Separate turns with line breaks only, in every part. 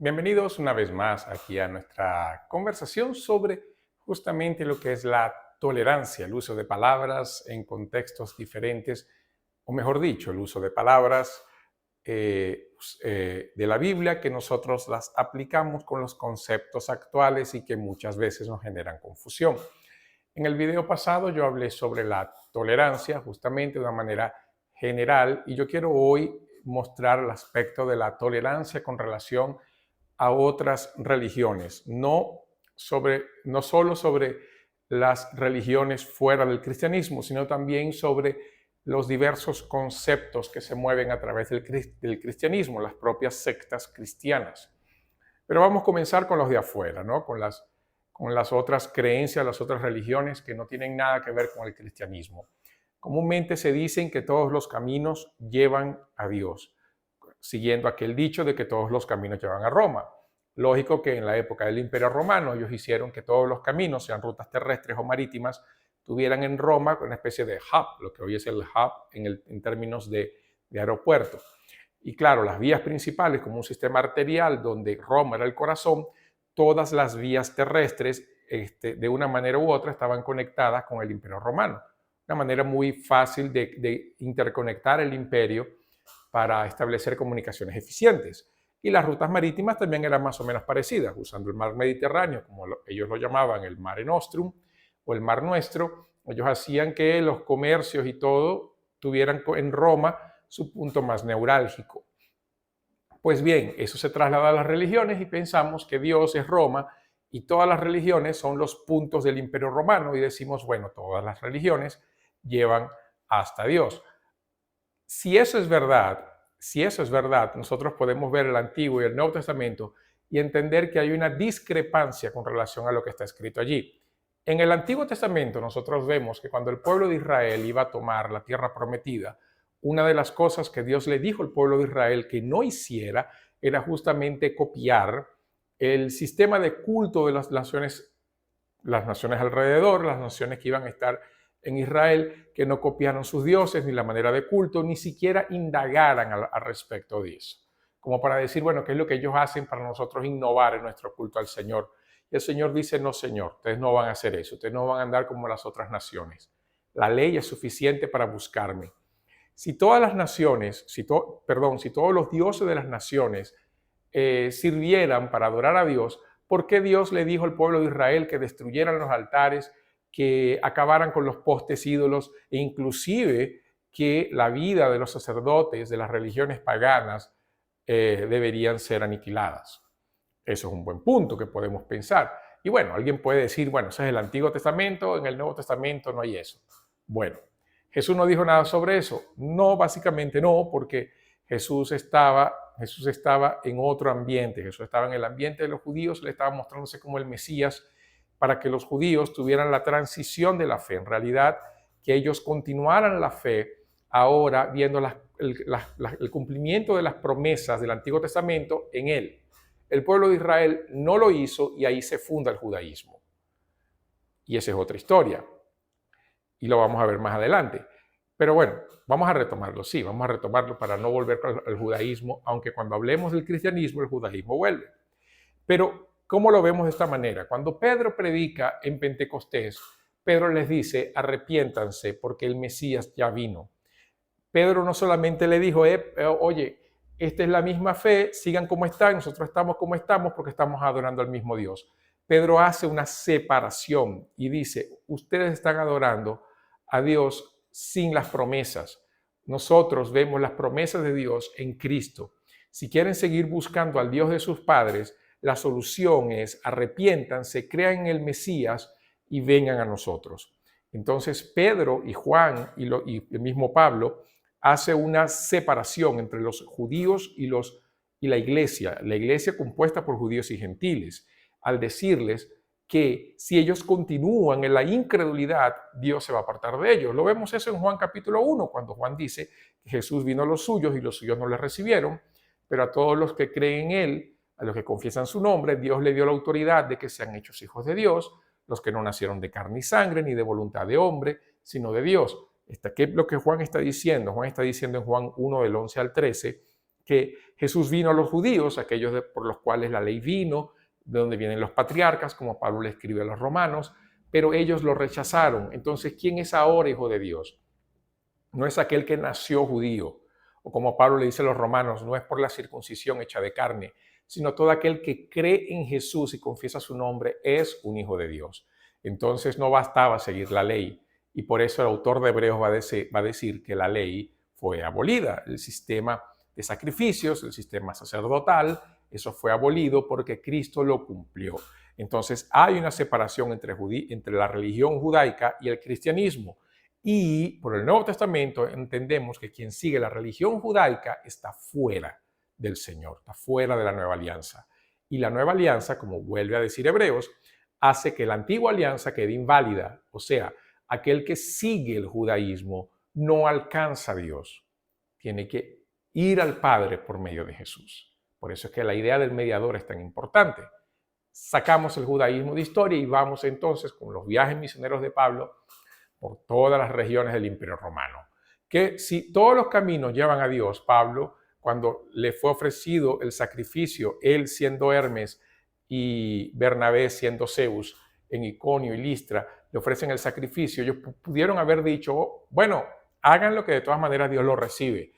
Bienvenidos una vez más aquí a nuestra conversación sobre justamente lo que es la tolerancia, el uso de palabras en contextos diferentes, o mejor dicho, el uso de palabras de la Biblia que nosotros las aplicamos con los conceptos actuales y que muchas veces nos generan confusión. En el video pasado yo hablé sobre la tolerancia justamente de una manera general y yo quiero hoy mostrar el aspecto de la tolerancia con relación a otras religiones, no solo sobre las religiones fuera del cristianismo, sino también sobre los diversos conceptos que se mueven a través del cristianismo, las propias sectas cristianas. Pero vamos a comenzar con los de afuera, ¿no? Con las otras creencias, las otras religiones que no tienen nada que ver con el cristianismo. Comúnmente se dicen que todos los caminos llevan a Dios, siguiendo aquel dicho de que todos los caminos llevan a Roma. Lógico que en la época del Imperio Romano ellos hicieron que todos los caminos, sean rutas terrestres o marítimas, tuvieran en Roma una especie de hub, lo que hoy es el hub en términos de aeropuerto. Y claro, las vías principales, como un sistema arterial donde Roma era el corazón, todas las vías terrestres, de una manera u otra, estaban conectadas con el Imperio Romano. Una manera muy fácil de interconectar el imperio para establecer comunicaciones eficientes. Y las rutas marítimas también eran más o menos parecidas, usando el mar Mediterráneo, como ellos lo llamaban el Mare Nostrum o el Mar Nuestro. Ellos hacían que los comercios y todo tuvieran en Roma su punto más neurálgico. Pues bien, eso se traslada a las religiones y pensamos que Dios es Roma y todas las religiones son los puntos del Imperio Romano y decimos, bueno, todas las religiones llevan hasta Dios. Si eso es verdad, nosotros podemos ver el Antiguo y el Nuevo Testamento y entender que hay una discrepancia con relación a lo que está escrito allí. En el Antiguo Testamento nosotros vemos que cuando el pueblo de Israel iba a tomar la tierra prometida, una de las cosas que Dios le dijo al pueblo de Israel que no hiciera era justamente copiar el sistema de culto de las naciones alrededor, las naciones que iban a estar en Israel, que no copiaran sus dioses ni la manera de culto, ni siquiera indagaran al respecto de eso. Como para decir, bueno, ¿qué es lo que ellos hacen para nosotros innovar en nuestro culto al Señor? Y el Señor dice, no, Señor, ustedes no van a hacer eso, ustedes no van a andar como las otras naciones. La ley es suficiente para buscarme. Si todas las naciones, si todos los dioses de las naciones sirvieran para adorar a Dios, ¿por qué Dios le dijo al pueblo de Israel que destruyeran los altares, que acabaran con los postes ídolos e inclusive que la vida de los sacerdotes de las religiones paganas deberían ser aniquiladas? Eso es un buen punto que podemos pensar. Y bueno, alguien puede decir, bueno, ese es el Antiguo Testamento, en el Nuevo Testamento no hay eso. Bueno, Jesús no dijo nada sobre eso. No, básicamente no, porque Jesús estaba en otro ambiente. Jesús estaba en el ambiente de los judíos, le estaba mostrándose como el Mesías para que los judíos tuvieran la transición de la fe. En realidad, que ellos continuaran la fe ahora viendo el cumplimiento de las promesas del Antiguo Testamento en él. El pueblo de Israel no lo hizo y ahí se funda el judaísmo. Y esa es otra historia. Y lo vamos a ver más adelante. Pero bueno, vamos a retomarlo, sí, vamos a retomarlo para no volver al judaísmo, aunque cuando hablemos del cristianismo, el judaísmo vuelve. Pero, ¿cómo lo vemos de esta manera? Cuando Pedro predica en Pentecostés, Pedro les dice, arrepiéntanse porque el Mesías ya vino. Pedro no solamente le dijo, oye, esta es la misma fe, sigan como están, nosotros estamos como estamos porque estamos adorando al mismo Dios. Pedro hace una separación y dice, ustedes están adorando a Dios sin las promesas. Nosotros vemos las promesas de Dios en Cristo. Si quieren seguir buscando al Dios de sus padres, la solución es arrepiéntanse, crean en el Mesías y vengan a nosotros. Entonces Pedro y Juan y el mismo Pablo hace una separación entre los judíos y la iglesia compuesta por judíos y gentiles, al decirles que si ellos continúan en la incredulidad, Dios se va a apartar de ellos. Lo vemos eso en Juan capítulo 1, cuando Juan dice que Jesús vino a los suyos y los suyos no le recibieron, pero a todos los que creen en él, a los que confiesan su nombre, Dios le dio la autoridad de que sean hechos hijos de Dios, los que no nacieron de carne y sangre, ni de voluntad de hombre, sino de Dios. ¿Qué es lo que Juan está diciendo? Juan está diciendo en Juan 1, del 11 al 13, que Jesús vino a los judíos, aquellos por los cuales la ley vino, de donde vienen los patriarcas, como Pablo le escribe a los romanos, pero ellos lo rechazaron. Entonces, ¿quién es ahora hijo de Dios? No es aquel que nació judío, o como Pablo le dice a los romanos, no es por la circuncisión hecha de carne, sino todo aquel que cree en Jesús y confiesa su nombre es un hijo de Dios. Entonces no bastaba seguir la ley, y por eso el autor de Hebreos va a decir que la ley fue abolida. El sistema de sacrificios, el sistema sacerdotal, eso fue abolido porque Cristo lo cumplió. Entonces hay una separación entre la religión judaica y el cristianismo. Y por el Nuevo Testamento entendemos que quien sigue la religión judaica está fuera del Señor, está fuera de la nueva alianza. Y la nueva alianza, como vuelve a decir Hebreos, hace que la antigua alianza quede inválida. O sea, aquel que sigue el judaísmo no alcanza a Dios. Tiene que ir al Padre por medio de Jesús. Por eso es que la idea del mediador es tan importante. Sacamos el judaísmo de historia y vamos entonces con los viajes misioneros de Pablo por todas las regiones del Imperio Romano. Que si todos los caminos llevan a Dios, Pablo, cuando le fue ofrecido el sacrificio, él siendo Hermes y Bernabé siendo Zeus, en Iconio y Listra, le ofrecen el sacrificio, ellos pudieron haber dicho, bueno, háganlo que de todas maneras Dios lo recibe.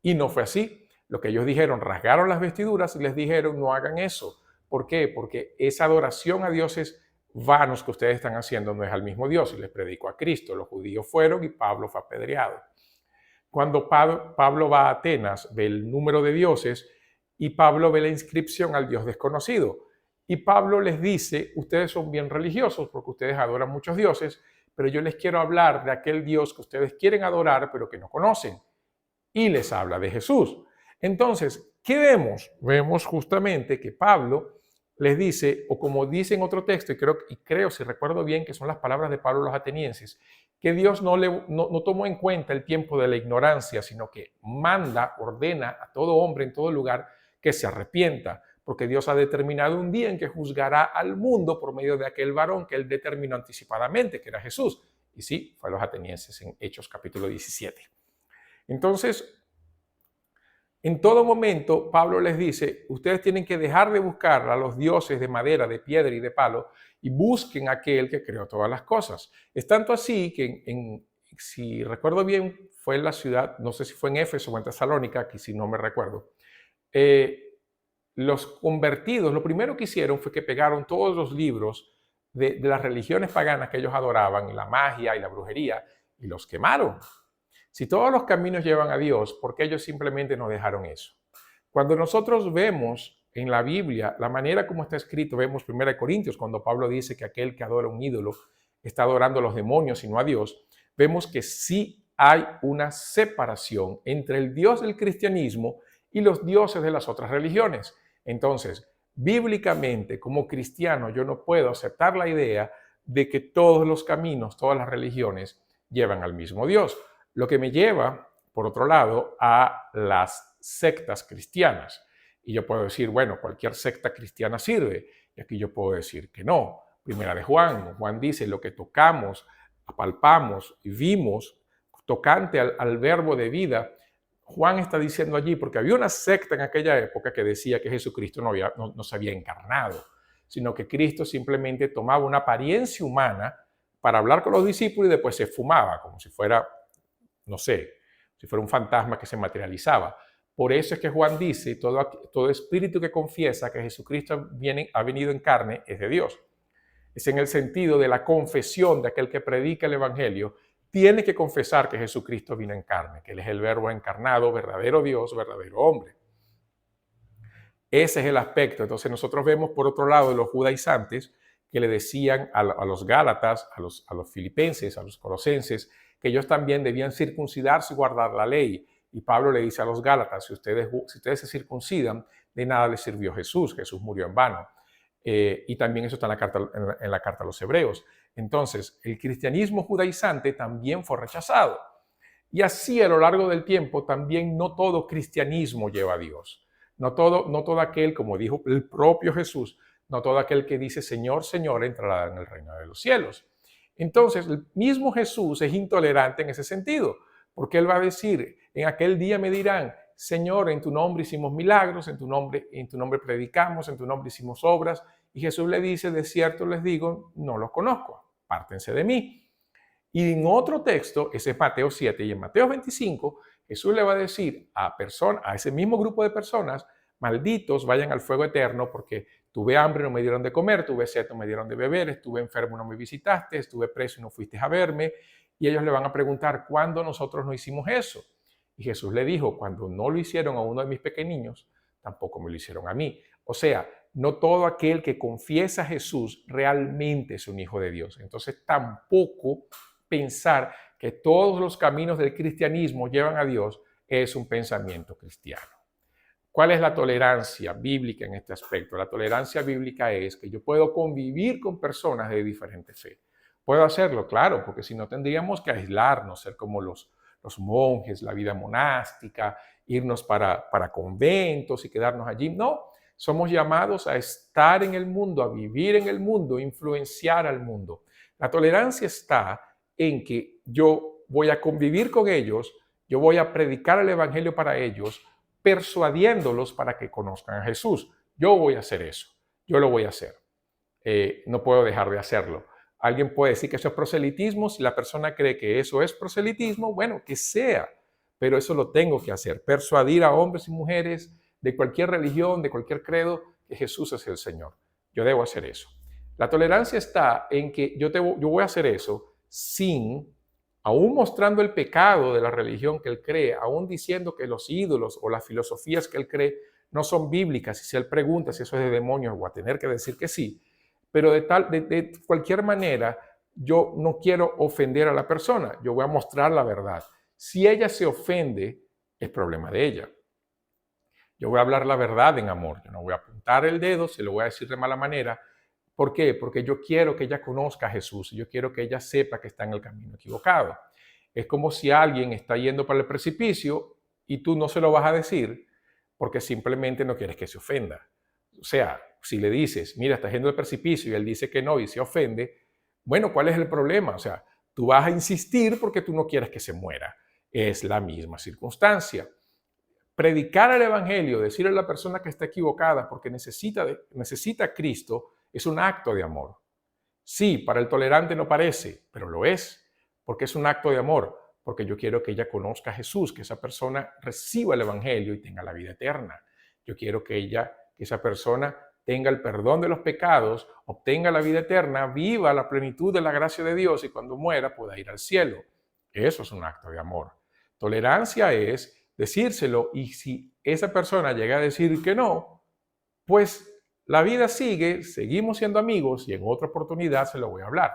Y no fue así. Lo que ellos dijeron, rasgaron las vestiduras y les dijeron, no hagan eso. ¿Por qué? Porque esa adoración a dioses vanos que ustedes están haciendo no es al mismo Dios, y les predicó a Cristo. Los judíos fueron y Pablo fue apedreado. Cuando Pablo va a Atenas, ve el número de dioses y Pablo ve la inscripción al Dios desconocido. Y Pablo les dice, ustedes son bien religiosos porque ustedes adoran muchos dioses, pero yo les quiero hablar de aquel Dios que ustedes quieren adorar pero que no conocen. Y les habla de Jesús. Entonces, ¿qué vemos? Vemos justamente que Pablo les dice, o como dice en otro texto, y creo, si recuerdo bien, que son las palabras de Pablo a los atenienses, que Dios no tomó en cuenta el tiempo de la ignorancia, sino que ordena a todo hombre en todo lugar que se arrepienta, porque Dios ha determinado un día en que juzgará al mundo por medio de aquel varón que él determinó anticipadamente, que era Jesús. Y sí, fue a los atenienses en Hechos capítulo 17. Entonces, en todo momento, Pablo les dice, ustedes tienen que dejar de buscar a los dioses de madera, de piedra y de palo y busquen a aquel que creó todas las cosas. Es tanto así que, si recuerdo bien, fue en la ciudad, no sé si fue en Éfeso o en Tesalónica, aquí si no me recuerdo, los convertidos, lo primero que hicieron fue que pegaron todos los libros de las religiones paganas que ellos adoraban, y la magia y la brujería, y los quemaron. Si todos los caminos llevan a Dios, ¿por qué ellos simplemente no dejaron eso? Cuando nosotros vemos en la Biblia la manera como está escrito, vemos 1 Corintios, cuando Pablo dice que aquel que adora un ídolo está adorando a los demonios y no a Dios, vemos que sí hay una separación entre el Dios del cristianismo y los dioses de las otras religiones. Entonces, bíblicamente, como cristiano, yo no puedo aceptar la idea de que todos los caminos, todas las religiones llevan al mismo Dios. Lo que me lleva, por otro lado, a las sectas cristianas. Y yo puedo decir, bueno, cualquier secta cristiana sirve. Y aquí yo puedo decir que no. Primera de Juan. Juan dice, lo que tocamos, apalpamos y vimos, tocante al verbo de vida. Juan está diciendo allí, porque había una secta en aquella época que decía que Jesucristo no se había encarnado, sino que Cristo simplemente tomaba una apariencia humana para hablar con los discípulos y después se fumaba, como si fuera, no sé, si fuera un fantasma que se materializaba. Por eso es que Juan dice, todo espíritu que confiesa que Jesucristo ha venido en carne es de Dios. Es en el sentido de la confesión de aquel que predica el evangelio, tiene que confesar que Jesucristo vino en carne, que Él es el verbo encarnado, verdadero Dios, verdadero hombre. Ese es el aspecto. Entonces nosotros vemos por otro lado los judaizantes que le decían a los gálatas, a los filipenses, a los colosenses, que ellos también debían circuncidarse y guardar la ley. Y Pablo le dice a los gálatas, si ustedes se circuncidan, de nada les sirvió Jesús murió en vano. Y también eso está en la carta a los hebreos. Entonces, el cristianismo judaizante también fue rechazado. Y así a lo largo del tiempo también no todo cristianismo lleva a Dios. No todo aquel, como dijo el propio Jesús, no todo aquel que dice Señor, Señor, entrará en el reino de los cielos. Entonces, el mismo Jesús es intolerante en ese sentido, porque Él va a decir, en aquel día me dirán, Señor, en tu nombre hicimos milagros, en tu nombre predicamos, en tu nombre hicimos obras. Y Jesús le dice, de cierto les digo, no los conozco, apártense de mí. Y en otro texto, ese es Mateo 7, y en Mateo 25, Jesús le va a decir a ese mismo grupo de personas, malditos vayan al fuego eterno porque tuve hambre y no me dieron de comer, tuve sed y no me dieron de beber, estuve enfermo y no me visitaste, estuve preso y no fuiste a verme. Y ellos le van a preguntar, ¿cuándo nosotros no hicimos eso? Y Jesús le dijo, cuando no lo hicieron a uno de mis pequeños, tampoco me lo hicieron a mí. O sea, no todo aquel que confiesa a Jesús realmente es un hijo de Dios. Entonces tampoco pensar que todos los caminos del cristianismo llevan a Dios es un pensamiento cristiano. ¿Cuál es la tolerancia bíblica en este aspecto? La tolerancia bíblica es que yo puedo convivir con personas de diferente fe. Puedo hacerlo, claro, porque si no tendríamos que aislarnos, ser como los monjes, la vida monástica, irnos para conventos y quedarnos allí. No, somos llamados a estar en el mundo, a vivir en el mundo, influenciar al mundo. La tolerancia está en que yo voy a convivir con ellos, yo voy a predicar el evangelio para ellos, persuadiéndolos para que conozcan a Jesús. Yo voy a hacer eso, yo lo voy a hacer. No puedo dejar de hacerlo. Alguien puede decir que eso es proselitismo. Si la persona cree que eso es proselitismo, bueno, que sea, pero eso lo tengo que hacer. Persuadir a hombres y mujeres de cualquier religión, de cualquier credo, que Jesús es el Señor. Yo debo hacer eso. La tolerancia está en que yo voy a hacer eso sin, aún mostrando el pecado de la religión que él cree, aún diciendo que los ídolos o las filosofías que él cree no son bíblicas, y si él pregunta si eso es de demonios, voy a tener que decir que sí, pero de cualquier manera, yo no quiero ofender a la persona, yo voy a mostrar la verdad. Si ella se ofende, es problema de ella. Yo voy a hablar la verdad en amor, yo no voy a apuntar el dedo, se lo voy a decir de mala manera. ¿Por qué? Porque yo quiero que ella conozca a Jesús, yo quiero que ella sepa que está en el camino equivocado. Es como si alguien está yendo para el precipicio y tú no se lo vas a decir porque simplemente no quieres que se ofenda. O sea, si le dices, mira, estás yendo al precipicio y él dice que no y se ofende, bueno, ¿cuál es el problema? O sea, tú vas a insistir porque tú no quieres que se muera. Es la misma circunstancia. Predicar el evangelio, decirle a la persona que está equivocada porque necesita a Cristo, es un acto de amor. Sí, para el tolerante no parece, pero lo es, porque es un acto de amor, porque yo quiero que ella conozca a Jesús, que esa persona reciba el evangelio y tenga la vida eterna. Yo quiero que esa persona tenga el perdón de los pecados, obtenga la vida eterna, viva la plenitud de la gracia de Dios y cuando muera pueda ir al cielo. Eso es un acto de amor. Tolerancia es decírselo, y si esa persona llega a decir que no, pues la vida sigue, seguimos siendo amigos y en otra oportunidad se lo voy a hablar.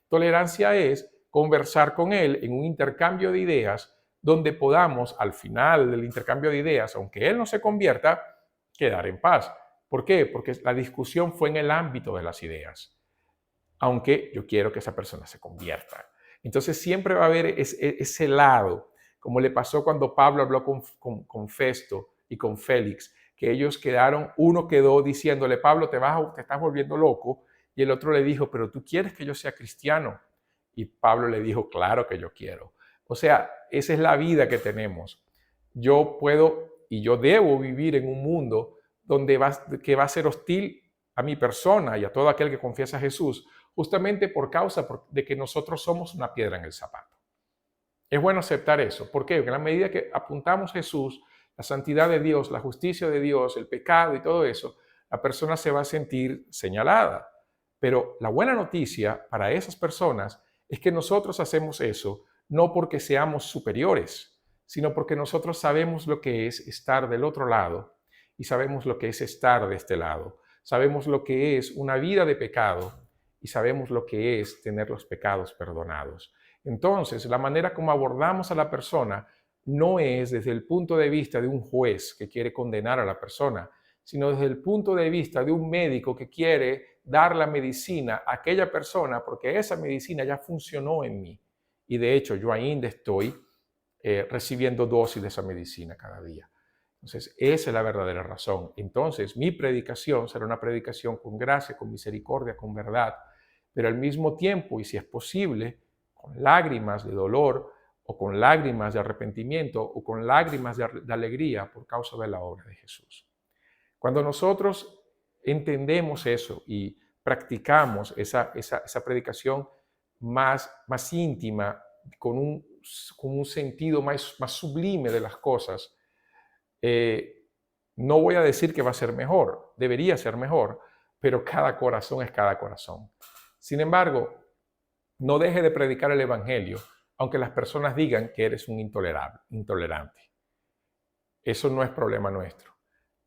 Tolerancia es conversar con él en un intercambio de ideas donde podamos, al final del intercambio de ideas, aunque él no se convierta, quedar en paz. ¿Por qué? Porque la discusión fue en el ámbito de las ideas, aunque yo quiero que esa persona se convierta. Entonces siempre va a haber ese lado, como le pasó cuando Pablo habló con Festo y con Félix, que ellos uno quedó diciéndole, Pablo, te estás volviendo loco, y el otro le dijo, pero tú quieres que yo sea cristiano. Y Pablo le dijo, claro que yo quiero. O sea, esa es la vida que tenemos. Yo puedo y yo debo vivir en un mundo que va a ser hostil a mi persona y a todo aquel que confiesa a Jesús, justamente por causa de que nosotros somos una piedra en el zapato. Es bueno aceptar eso. ¿Por qué? Porque en la medida que apuntamos a Jesús, la santidad de Dios, la justicia de Dios, el pecado y todo eso, la persona se va a sentir señalada. Pero la buena noticia para esas personas es que nosotros hacemos eso no porque seamos superiores, sino porque nosotros sabemos lo que es estar del otro lado y sabemos lo que es estar de este lado. Sabemos lo que es una vida de pecado y sabemos lo que es tener los pecados perdonados. Entonces, la manera como abordamos a la persona no es desde el punto de vista de un juez que quiere condenar a la persona, sino desde el punto de vista de un médico que quiere dar la medicina a aquella persona porque esa medicina ya funcionó en mí. Y de hecho, yo ainda estoy recibiendo dosis de esa medicina cada día. Entonces, esa es la verdadera razón. Entonces, mi predicación será una predicación con gracia, con misericordia, con verdad, pero al mismo tiempo, y si es posible, con lágrimas de dolor, o con lágrimas de arrepentimiento o con lágrimas de alegría por causa de la obra de Jesús. Cuando nosotros entendemos eso y practicamos esa predicación más íntima, con un sentido más sublime de las cosas, no voy a decir que va a ser mejor, debería ser mejor, pero cada corazón es cada corazón. Sin embargo, no deje de predicar el Evangelio, aunque las personas digan que eres un intolerante. Eso no es problema nuestro.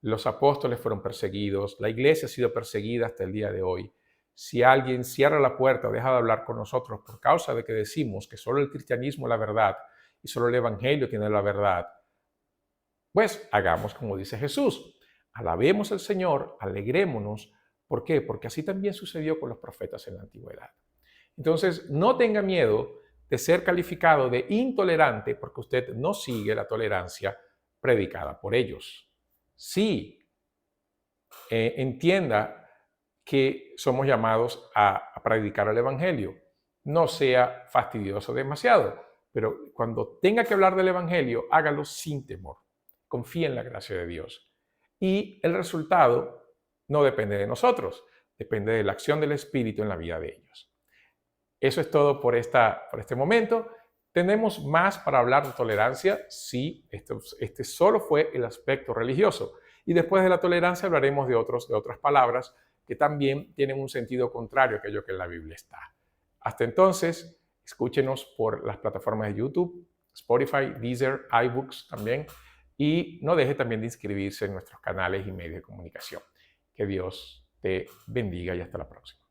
Los apóstoles fueron perseguidos, la iglesia ha sido perseguida hasta el día de hoy. Si alguien cierra la puerta o deja de hablar con nosotros por causa de que decimos que solo el cristianismo es la verdad y solo el Evangelio tiene la verdad, pues hagamos como dice Jesús. Alabemos al Señor, alegrémonos. ¿Por qué? Porque así también sucedió con los profetas en la antigüedad. Entonces, no tenga miedo de ser calificado de intolerante porque usted no sigue la tolerancia predicada por ellos. Sí, entienda que somos llamados a predicar el Evangelio. No sea fastidioso demasiado, pero cuando tenga que hablar del Evangelio, hágalo sin temor. Confíe en la gracia de Dios. Y el resultado no depende de nosotros, depende de la acción del Espíritu en la vida de ellos. Eso es todo por este momento. ¿Tenemos más para hablar de tolerancia? Sí, este solo fue el aspecto religioso. Y después de la tolerancia hablaremos de otras palabras que también tienen un sentido contrario a aquello que en la Biblia está. Hasta entonces, escúchenos por las plataformas de YouTube, Spotify, Deezer, iBooks también. Y no deje también de inscribirse en nuestros canales y medios de comunicación. Que Dios te bendiga y hasta la próxima.